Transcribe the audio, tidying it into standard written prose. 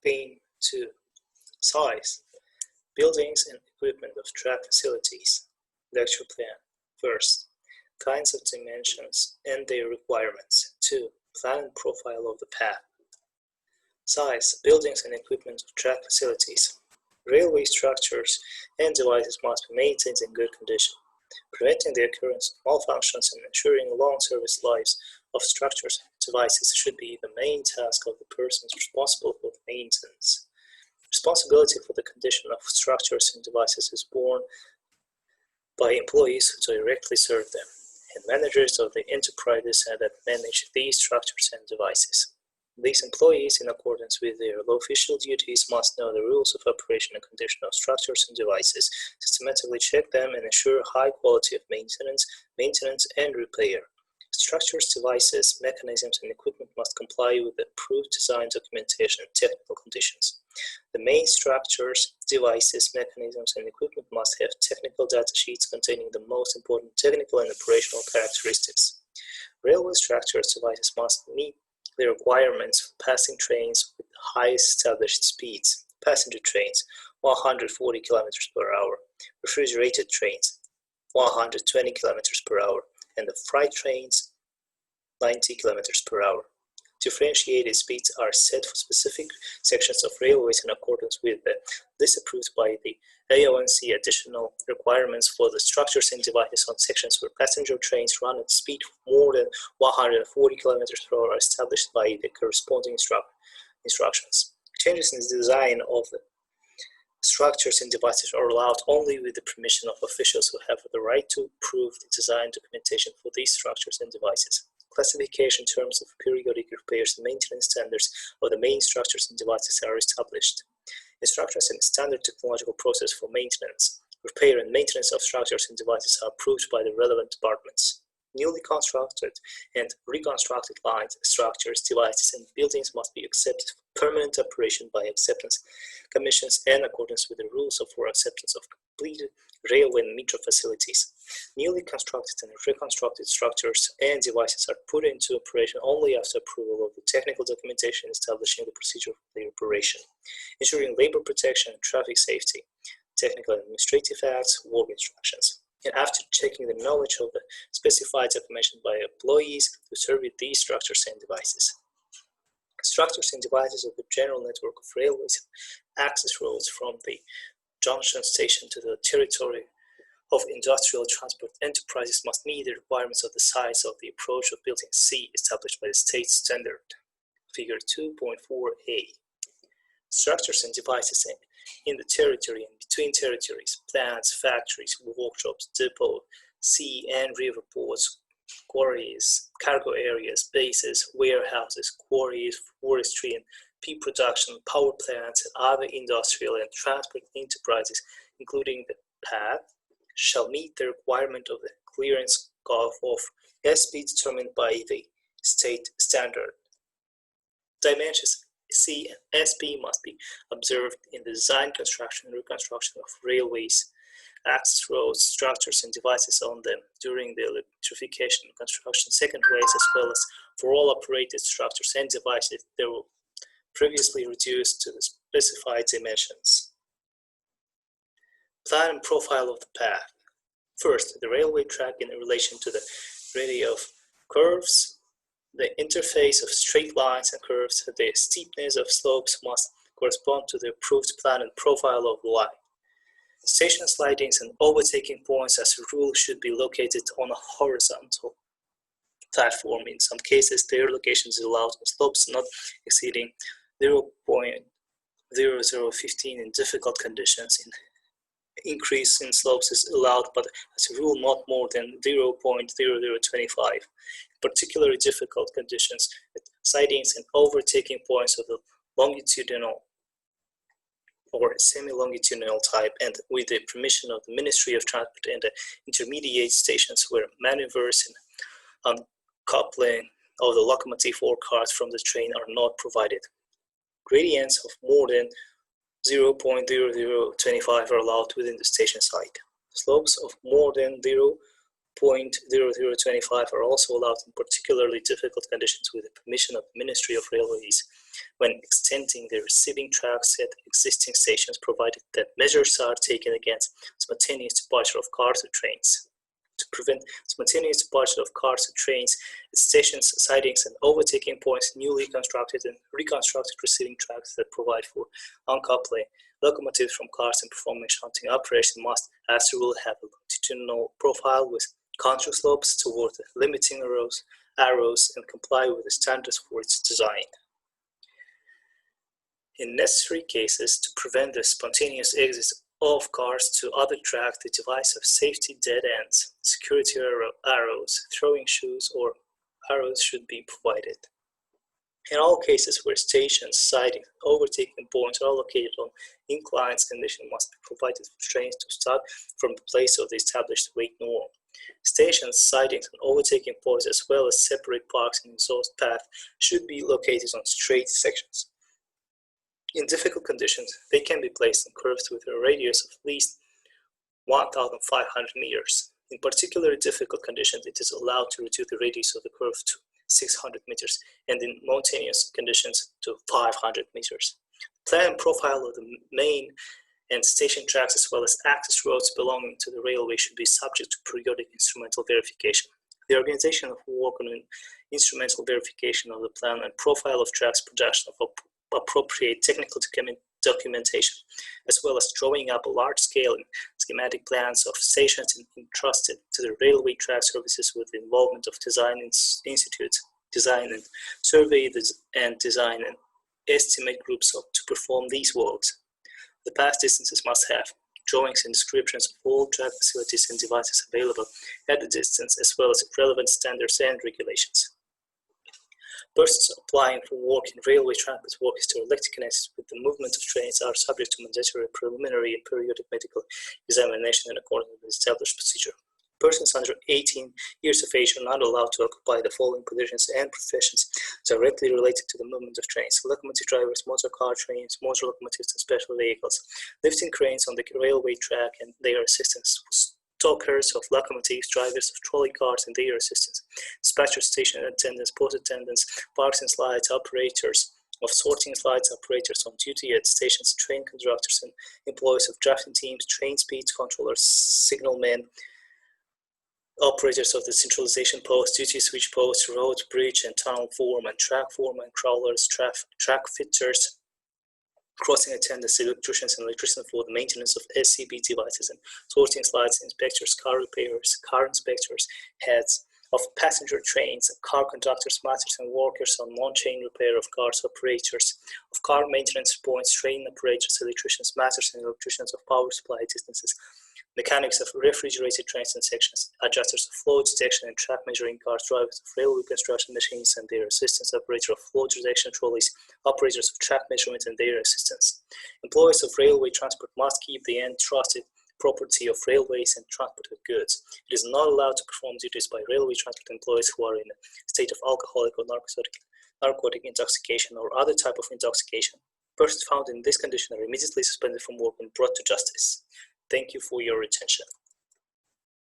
Theme 2. Size, buildings and equipment of track facilities. Lecture plan. First, kinds of dimensions and their requirements. 2. Plan and profile of the path. Size, buildings and equipment of track facilities. Railway structures and devices must be maintained in good condition. Preventing the occurrence of malfunctions and ensuring long service lives of structures and devices should be the main task of the persons responsible for the maintenance. Responsibility for the condition of structures and devices is borne by employees who directly serve them, and managers of the enterprises that manage these structures and devices. These employees, in accordance with their official duties, must know the rules of operation and condition of structures and devices, systematically check them, and ensure high quality of maintenance and repair. Structures, devices, mechanisms, and equipment must comply with the approved design documentation and technical conditions. The main structures, devices, mechanisms, and equipment must have technical data sheets containing the most important technical and operational characteristics. Railway structures, devices must meet the requirements for passing trains with the highest established speeds. Passenger trains, 140 km per hour. Refrigerated trains, 120 km per hour. And the freight trains, 90 km per hour. Differentiated speeds are set for specific sections of railways in accordance with this approved by the AONC. Additional requirements for the structures and devices on sections where passenger trains run at speed more than 140 km per hour are established by the corresponding instructions. Changes in the design of the structures and devices are allowed only with the permission of officials who have the right to approve the design documentation for these structures and devices. Classification terms of periodic repairs and maintenance standards of the main structures and devices are established. Instructions and standard technological process for maintenance, repair, and maintenance of structures and devices are approved by the relevant departments. Newly constructed and reconstructed lines, structures, devices, and buildings must be accepted for permanent operation by acceptance commissions in accordance with the rules for acceptance of completed railway and metro facilities. Newly constructed and reconstructed structures and devices are put into operation only after approval of the technical documentation establishing the procedure for their operation, ensuring labor protection and traffic safety, technical and administrative acts, work instructions, and after checking the knowledge of the specified documentation by employees who serve with these structures and devices. Structures and devices of the general network of railways and access roads from the junction station to the territory of industrial transport enterprises must meet the requirements of the size of the approach of building C established by the state standard. Figure 2.4a. Structures and devices in the territory and between territories, plants, factories, workshops, depot, sea and river ports, quarries, cargo areas, bases, warehouses, quarries, forestry and pea production, power plants, and other industrial and transport enterprises, including the path, shall meet the requirement of the clearance of SP determined by the state standard. Dimensions C and SP must be observed in the design, construction, and reconstruction of railways, access roads, structures, and devices on them during the electrification and construction second phase, as well as for all operated structures and devices that were previously reduced to the specified dimensions. Plan and profile of the path. First, the railway track in relation to the radius of curves, the interface of straight lines and curves, the steepness of slopes must correspond to the approved plan and profile of the line. Station slidings and overtaking points as a rule should be located on a horizontal platform. In some cases, their location is allowed on slopes not exceeding 0.0015 in difficult conditions. Increase in slopes is allowed, but as a rule not more than 0.0025. In particularly difficult conditions, sidings and overtaking points of the longitudinal or semi-longitudinal type, and with the permission of the Ministry of Transport and the intermediate stations where maneuvers and uncoupling of the locomotive or cars from the train are not provided. Gradients of more than 0.0025 are allowed within the station site. Slopes of more than 0.0025 are also allowed in particularly difficult conditions with the permission of the Ministry of Railways when extending the receiving tracks at existing stations, provided that measures are taken against spontaneous departure of cars or trains. To prevent spontaneous departure of cars or trains at stations, sidings, and overtaking points, newly constructed and reconstructed receiving tracks that provide for uncoupling locomotives from cars and performing shunting operation must, as a rule, have a longitudinal profile with contour slopes toward the limiting arrows and comply with the standards for its design. In necessary cases, to prevent the spontaneous exit of cars to other tracks, the device of safety dead ends, security arrows, throwing shoes, or arrows should be provided. In all cases where stations, sidings, and overtaking points are located on inclines, condition must be provided for trains to start from the place of the established weight norm. Stations, sidings, and overtaking points, as well as separate parks and exhaust paths, should be located on straight sections. In difficult conditions, they can be placed on curves with a radius of at least 1,500 meters. In particularly difficult conditions, it is allowed to reduce the radius of the curve to 600 meters, and in mountainous conditions to 500 meters. Plan and profile of the main and station tracks, as well as access roads belonging to the railway, should be subject to periodic instrumental verification. The organization of work on instrumental verification of the plan and profile of tracks, production of appropriate technical documentation, as well as drawing up a large-scale and schematic plans of stations entrusted to the railway track services with the involvement of design institutes, design and survey and design and estimate groups to perform these works. The path distances must have drawings and descriptions of all track facilities and devices available at the distance, as well as relevant standards and regulations. Persons applying for work in railway transport work is directly connected with the movement of trains are subject to mandatory preliminary and periodic medical examination in accordance with established procedure. Persons under 18 years of age are not allowed to occupy the following positions and professions directly related to the movement of trains: locomotive drivers, motor car trains, motor locomotives, and special vehicles, lifting cranes on the railway track and their assistants, stockers of locomotives, drivers of trolley cars and their assistants, dispatcher station attendants, post attendants, parks and slides operators of sorting slides, operators on duty at stations, train conductors and employees of drafting teams, train speed controllers, signalmen, operators of the centralization post, duty switch post, road, bridge and tunnel foreman, track foreman, crawlers, track fitters, crossing attendants, electricians, and electricians for the maintenance of SCB devices and sorting slides, inspectors, car repairers, car inspectors, heads of passenger trains, car conductors, masters and workers on non-chain repair of cars, operators of car maintenance points, train operators, electricians, masters and electricians of power supply distances, mechanics of refrigerated trains and sections, adjusters of flow detection and track measuring cars, drivers of railway construction machines and their assistants, operator of flow detection trolleys, operators of track measurement and their assistants. Employees of railway transport must keep the entrusted property of railways and transported goods. It is not allowed to perform duties by railway transport employees who are in a state of alcoholic or narcotic intoxication or other type of intoxication. Persons found in this condition are immediately suspended from work and brought to justice. Thank you for your attention.